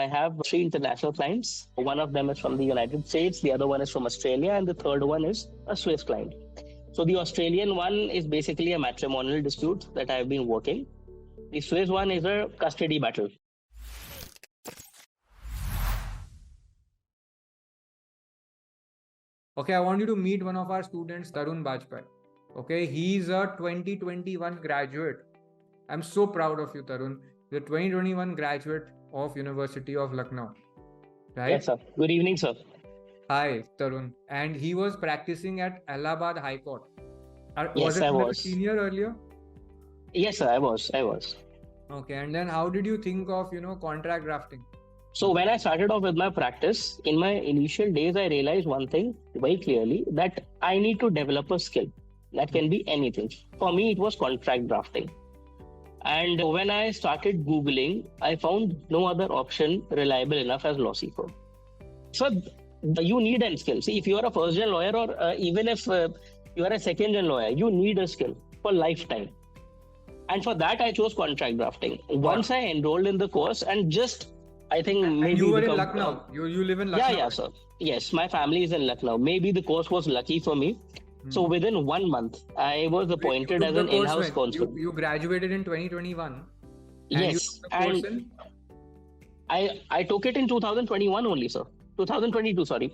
I have three international clients. One of them is from the United States, the other one is from Australia, and the third one is a Swiss client. So the Australian one is basically a matrimonial dispute that I've been working. The Swiss one is a custody battle. Okay, I want you to meet one of our students, Tarun Bajpai. Okay, he's a 2021 graduate. I'm so proud of you, Tarun. The 2021 graduate of University of Lucknow, right? Yes, sir. Good evening, sir. Hi, Tarun. And he was practicing at Allahabad High Court. Yes, I was. Senior earlier? Yes, sir, I was. Okay, and then how did you think of, contract drafting? So when I started off with my practice, in my initial days, I realized one thing very clearly, that I need to develop a skill. That can be anything. For me, it was contract drafting. And when I started Googling, I found no other option reliable enough as LawSikho. So you need a skill. See, if you are a first-gen lawyer, or even if you are a second-gen lawyer, you need a skill for lifetime. And for that, I chose contract drafting. Once I enrolled in the course, and I think maybe you were in Lucknow. You live in Lucknow. Yeah, sir. Yes, my family is in Lucknow. Maybe the course was lucky for me. So within 1 month, I was appointed as an in-house counsel. You graduated in 2021. Yes, and I took it in 2021 only, sir. 2022, sorry.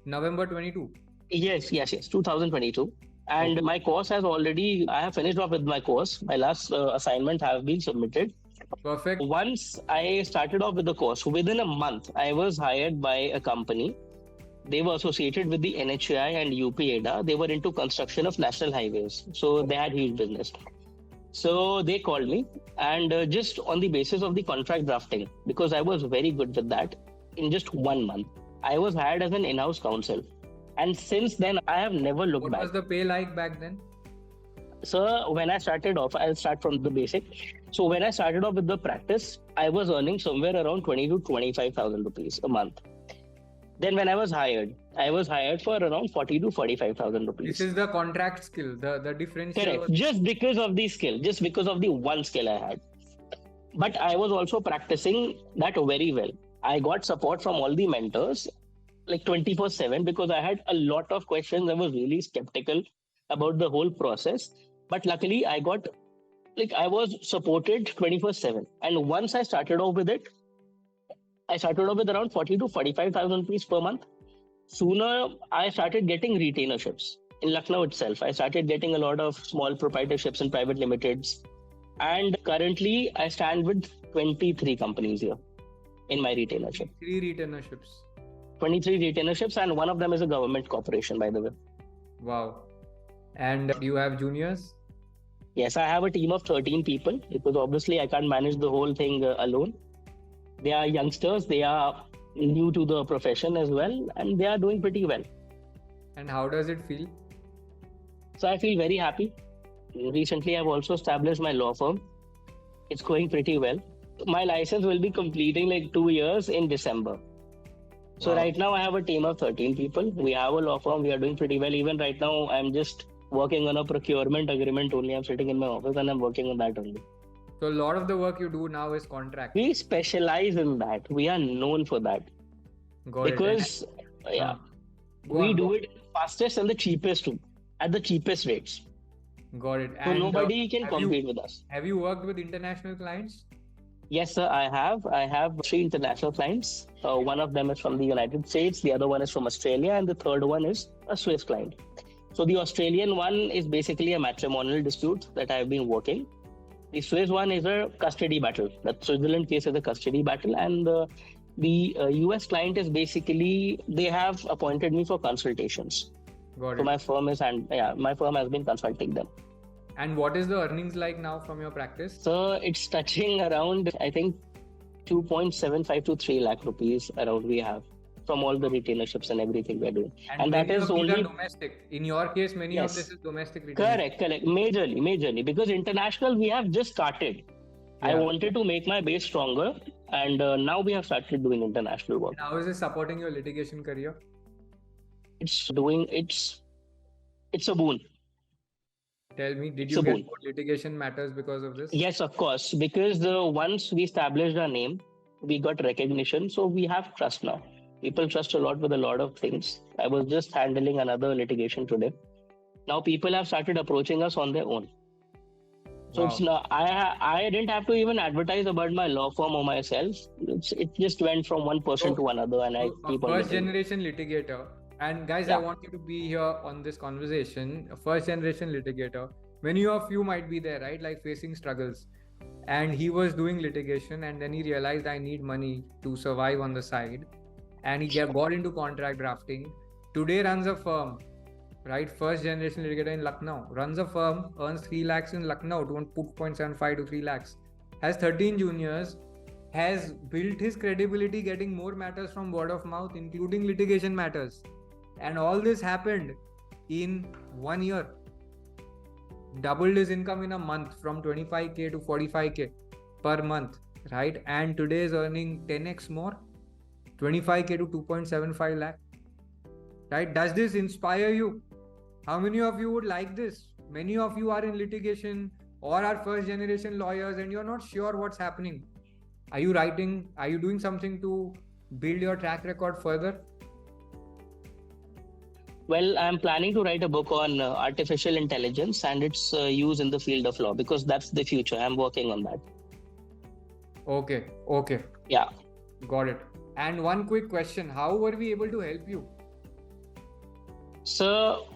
November 22. Yes, 2022. And my course I have finished off with my course. My last assignment have been submitted. Perfect. Once I started off with the course, within a month, I was hired by a company. They were associated with the NHAI and UP-ADA. They were into construction of national highways. So they had huge business. So they called me, and just on the basis of the contract drafting, because I was very good with that, in just 1 month, I was hired as an in-house counsel. And since then, I have never looked back. What was the pay like back then? So when I started off, I'll start from the basic. So when I started off with the practice, I was earning somewhere around 20 to 25,000 rupees a month. Then when I was hired for around 40 to 45,000 rupees. This is the contract skill, the differential. Correct. Just because of the skill, just because of the one skill I had. But I was also practicing that very well. I got support from all the mentors, like 24/7, because I had a lot of questions. I was really skeptical about the whole process. But luckily, I was supported 24/7. And once I started off with it, I started off with around 40 to 45,000 rupees per month. Sooner, I started getting retainerships. In Lucknow itself, I started getting a lot of small proprietorships and private limiteds. And currently, I stand with 23 companies here in my retainership. 23 retainerships, and one of them is a government corporation, by the way. Wow. And do you have juniors? Yes, I have a team of 13 people, because obviously I can't manage the whole thing alone. They are youngsters, they are new to the profession as well, and they are doing pretty well. And how does it feel? So I feel very happy. Recently, I've also established my law firm. It's going pretty well. My license will be completing like 2 years in December. So right now I have a team of 13 people. We have a law firm. We are doing pretty well. Even right now, I'm just working on a procurement agreement only. I'm sitting in my office and I'm working on that only. So a lot of the work you do now is contract. We specialize in that. We are known for that. Because we do it fastest and the cheapest too, at the cheapest rates. Got it. So nobody can compete with us. Have you worked with international clients? Yes, sir, I have. I have 3 international clients. One of them is from the United States, the other one is from Australia, and the third one is a Swiss client. So the Australian one is basically a matrimonial dispute that I've been working. The Swiss one is a custody battle. The Switzerland case is a custody battle, and the US client is basically, they have appointed me for consultations. Got it. So my firm has been consulting them. And what is the earnings like now from your practice? So it's touching around, I think, 2.75 to 3 lakh rupees around we have from all the retainerships and everything we're doing. And that is only domestic. In your case, many of this is domestic retainership. Correct. Majorly. Because international, we have just started. Yeah. I wanted to make my base stronger, and now we have started doing international work. And how is it supporting your litigation career? It's a boon. Tell me, did you get more litigation matters because of this? Yes, of course. Because once we established our name, We got recognition. So we have trust now. People trust a lot with a lot of things. I was just handling another litigation today. Now people have started approaching us on their own. So it's Wow. not, I didn't have to even advertise about my law firm or myself. It just went from one person So, to another, and I a keep on first getting. generation litigator, and guys, I Yeah. want you to be here on this conversation. A first generation litigator. Many of you might be there, right? Like facing struggles. And he was doing litigation, and then he realized I need money to survive on the side. And he got into contract drafting. Today runs a firm, right? First generation litigator in Lucknow. Runs a firm, earns 3 lakhs in Lucknow, don't put 0.75 to 3 lakhs. Has 13 juniors, has built his credibility getting more matters from word of mouth, including litigation matters. And all this happened in 1 year. Doubled his income in a month from 25k to 45k per month, right? And today is earning 10x more, 25k to 2.75 lakh, right? Does this inspire you? How many of you would like this? Many of you are in litigation or are first generation lawyers and you're not sure what's happening. Are you writing? Are you doing something to build your track record further? Well, I'm planning to write a book on artificial intelligence and its use in the field of law, because that's the future. I'm working on that. Okay. Yeah. Got it. And one quick question. How were we able to help you? So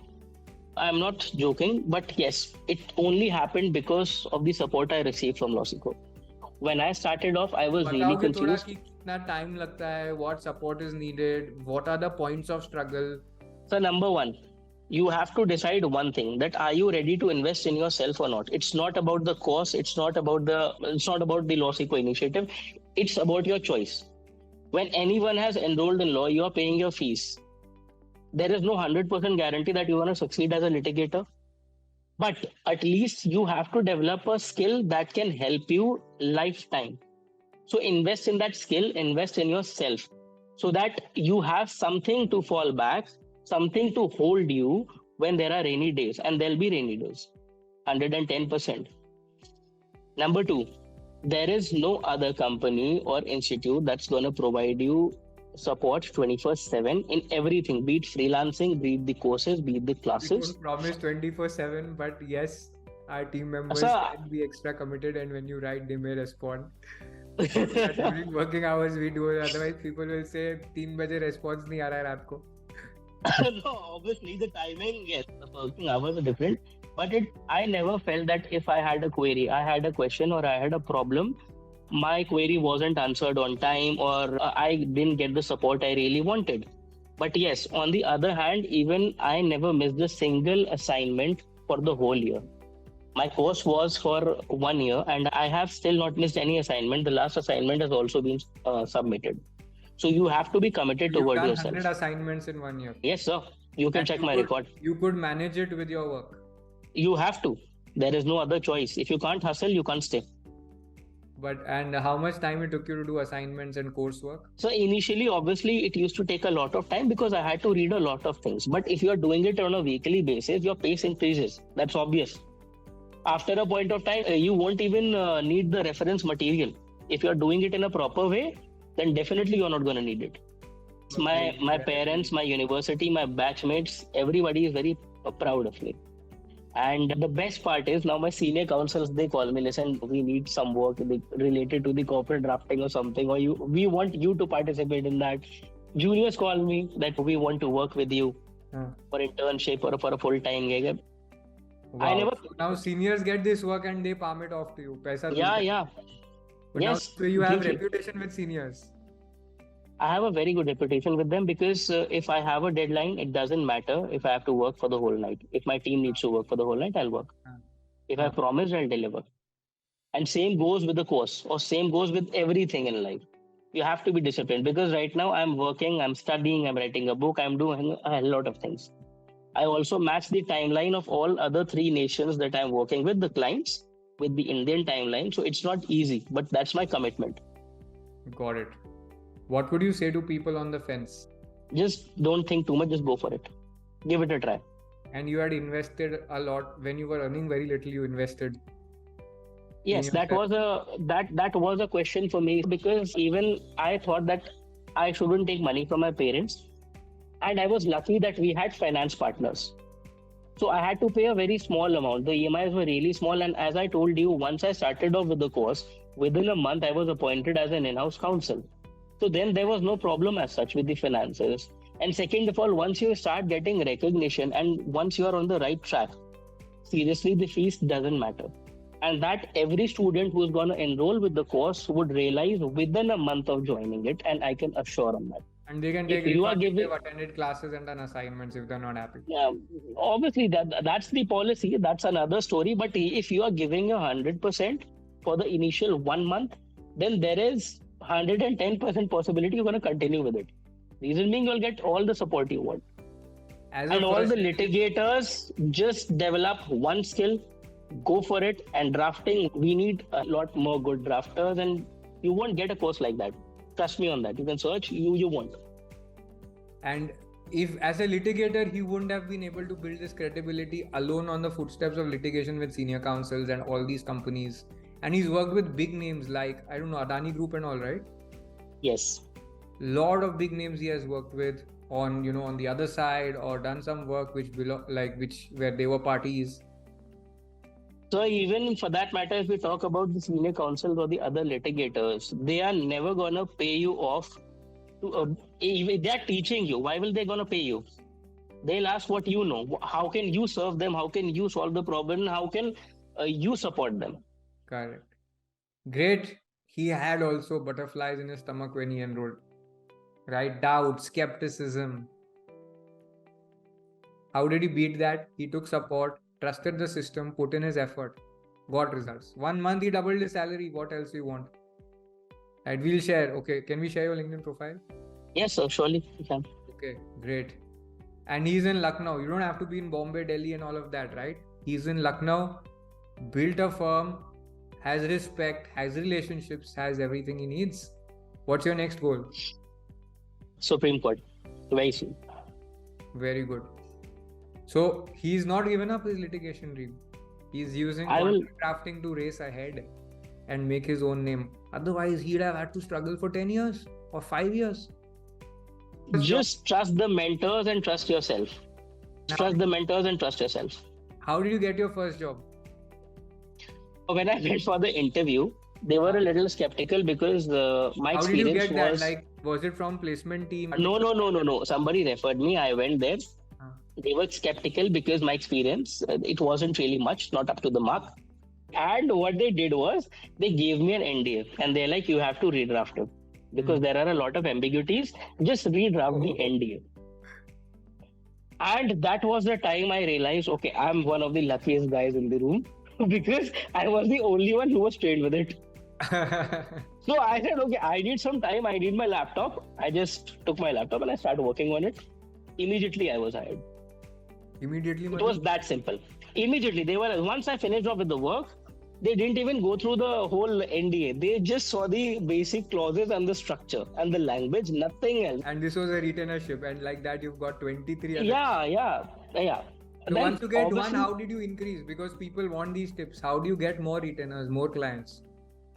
I'm not joking, but yes, it only happened because of the support I received from LawSikho. When I started off, I was really बताओगे थोड़ा confused. कि कितना time लगता है, what support is needed, what are the points of struggle? So number one, you have to decide one thing, that are you ready to invest in yourself or not? It's not about the cost. It's not about the LawSikho initiative. It's about your choice. When anyone has enrolled in law, you are paying your fees. There is no 100% guarantee that you're going to succeed as a litigator. But at least you have to develop a skill that can help you lifetime. So invest in that skill, invest in yourself, so that you have something to fall back, something to hold you when there are rainy days, and there'll be rainy days. 110%. Number two, there is no other company or institute that's going to provide you support 24/7 in everything, be it freelancing, be it the courses, be it the We classes. don't promise 24/7, but yes, our team members So, can be extra committed, and when you write, they may respond. During working hours, we do it. Otherwise, people will say 3 बजे response नहीं आ रहा है रात को. no, obviously the timing, yes, the working hours are different. But I never felt that if I had a query, I had a question, or I had a problem, my query wasn't answered on time, or I didn't get the support I really wanted. But yes, on the other hand, even I never missed a single assignment for the whole year. My course was for 1 year, and I have still not missed any assignment. The last assignment has also been submitted. So you have to be committed You've toward done yourself. 100 assignments in 1 year. Yes, sir. You can And check you my could- record. You could manage it with your work. You have to. There is no other choice. If you can't hustle, you can't stay. And how much time it took you to do assignments and coursework? So initially, obviously, it used to take a lot of time because I had to read a lot of things. But if you're doing it on a weekly basis, your pace increases. That's obvious. After a point of time, you won't even need the reference material. If you're doing it in a proper way, then definitely you're not going to need it. My parents, my university, my batchmates, everybody is very proud of me. And the best part is, now my senior counsels, they call me, listen, we need some work related to the corporate drafting or something, or we want you to participate in that. Juniors call me that we want to work with you for internship or for a full-time gig. Wow. So now seniors get this work and they palm it off to you. Paisa Yeah. But yes. Now, so you have completely. reputation with seniors. I have a very good reputation with them because if I have a deadline, it doesn't matter if I have to work for the whole night. If my team needs to work for the whole night, I'll work. If I promise, I'll deliver. And same goes with the course, or same goes with everything in life. You have to be disciplined, because right now I'm working, I'm studying, I'm writing a book, I'm doing a lot of things. I also match the timeline of all other 3 nations that I'm working with, the clients, with the Indian timeline. So it's not easy, but that's my commitment. Got it. What would you say to people on the fence? Just don't think too much, just go for it. Give it a try. And you had invested a lot. When you were earning very little, you invested. Yes, in yourself? that was a question for me, because even I thought that I shouldn't take money from my parents, and I was lucky that we had finance partners. So I had to pay a very small amount. The EMIs were really small, and as I told you, once I started off with the course, within a month I was appointed as an in-house counsel. So then there was no problem as such with the finances. And second of all, once you start getting recognition and once you are on the right track, seriously, the fees doesn't matter. And that every student who's going to enroll with the course would realize within a month of joining it, and I can assure them that. And they can If take you are refund if giving, they've attended classes and done assignments if they're not happy. yeah, obviously that's the policy. That's another story. But if you are giving 100% for the initial 1 month, then there is 110% possibility you're going to continue with it. Reason being, you'll get all the support you want. As And a all the first, litigators, just develop one skill, go for it. And drafting, we need a lot more good drafters, and you won't get a course like that. Trust me on that. You can search, you won't. and if as a litigator he wouldn't have been able to build this credibility alone on the footsteps of litigation with senior counsels and all these companies, and he's worked with big names like, I don't know, Adani Group and all, right? Yes. Lot of big names he has worked with on, you know, on the other side, or done some work which belong, like, which where they were parties. So even for that matter, if we talk about the senior counsels or the other litigators, they are never gonna pay you off. If they're teaching you, why will they gonna pay you? They'll ask what you know. How can you serve them? How can you solve the problem? How can you support them? Correct. Great. He had also butterflies in his stomach when he enrolled, right? Doubt, skepticism. How did he beat that? He took support, trusted the system, put in his effort, got results. 1 month he doubled his salary. What else you want? And we'll share. Okay, can we share your LinkedIn profile? Yes, sir, surely you can. Okay, great. And he's in Lucknow. You don't have to be in Bombay, Delhi, and all of that, right? He's in Lucknow, built a firm, has respect, has relationships, has everything he needs. What's your next goal? Supreme Court. Very soon. Very good. So he's not given up his litigation dream. He's using I will- contract drafting to race ahead and make his own name. Otherwise, he'd have had to struggle for 10 years or 5 years. Just trust the mentors and trust yourself. Trust the mentors and trust yourself. How did you get your first job? When I went for the interview, they were a little skeptical because my How did you experience get that? was... Like, was it from placement team? No. Somebody referred me. I went there. Huh. They were skeptical because my experience, it wasn't really much, not up to the mark. And what they did was they gave me an NDA and they're like, you have to redraft it because there are a lot of ambiguities. Just redraft the NDA. And that was the time I realized, okay, I'm one of the luckiest guys in the room because I was the only one who was trained with it. So I said, okay, I need some time. I need my laptop. I just took my laptop and I started working on it. Immediately, I was hired. Immediately, It was that simple. Immediately, they were, once I finished off with the work, they didn't even go through the whole NDA. They just saw the basic clauses and the structure and the language, nothing else. And this was a retainership, and like that, you've got 23 others. Yeah. So Then once you get one, obviously- how did you increase? Because people want these tips. How do you get more retainers, more clients?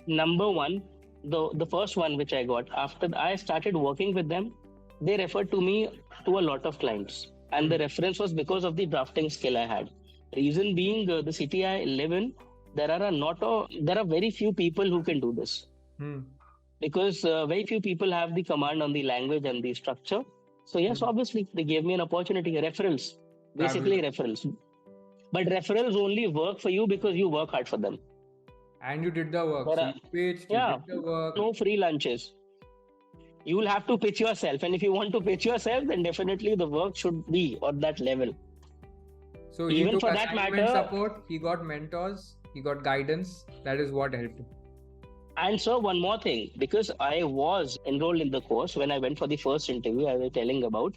Number one, the first one which I got, after I started working with them, they referred to me to a lot of clients. And the reference was because of the drafting skill I had. Reason being, the city I live in, there are very few people who can do this. Because very few people have the command on the language and the structure. So yes, obviously, they gave me an opportunity, referrals, basically referrals. But referrals only work for you because you work hard for them. And you did the work. But, So you pitched, you did the work. No free lunches. You will have to pitch yourself. And if you want to pitch yourself, then definitely the work should be on that level. So he Even took for that assignment matter- support, he got mentors, he got guidance. That is what helped him. And so one more thing, because I was enrolled in the course when I went for the first interview I was telling about,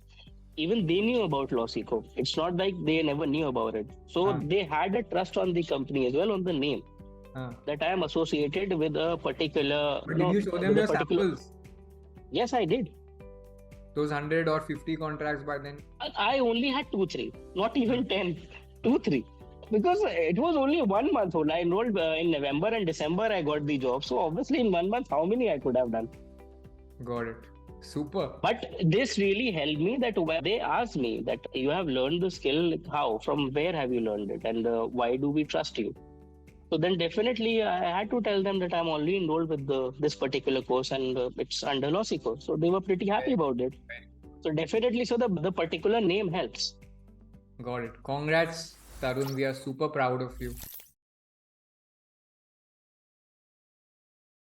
even they knew about LawSikho. It's not like they never knew about it. So they had a trust on the company as well, on the name, that I am associated with a particular... But did you show them your samples? Yes, I did. Those 100 or 50 contracts by then? I only had 2-3, not even 10, 2-3. Because it was only 1 month old. I enrolled in November and December. I got the job. So obviously, in 1 month, how many I could have done? Got it. Super. But this really helped me that when they asked me that you have learned the skill, like how, from where have you learned it, and why do we trust you? So then definitely I had to tell them that I'm only enrolled with this particular course and it's under LawSikho. So they were pretty happy about it. So definitely, so the particular name helps. Got it. Congrats, Tarun. We are super proud of you.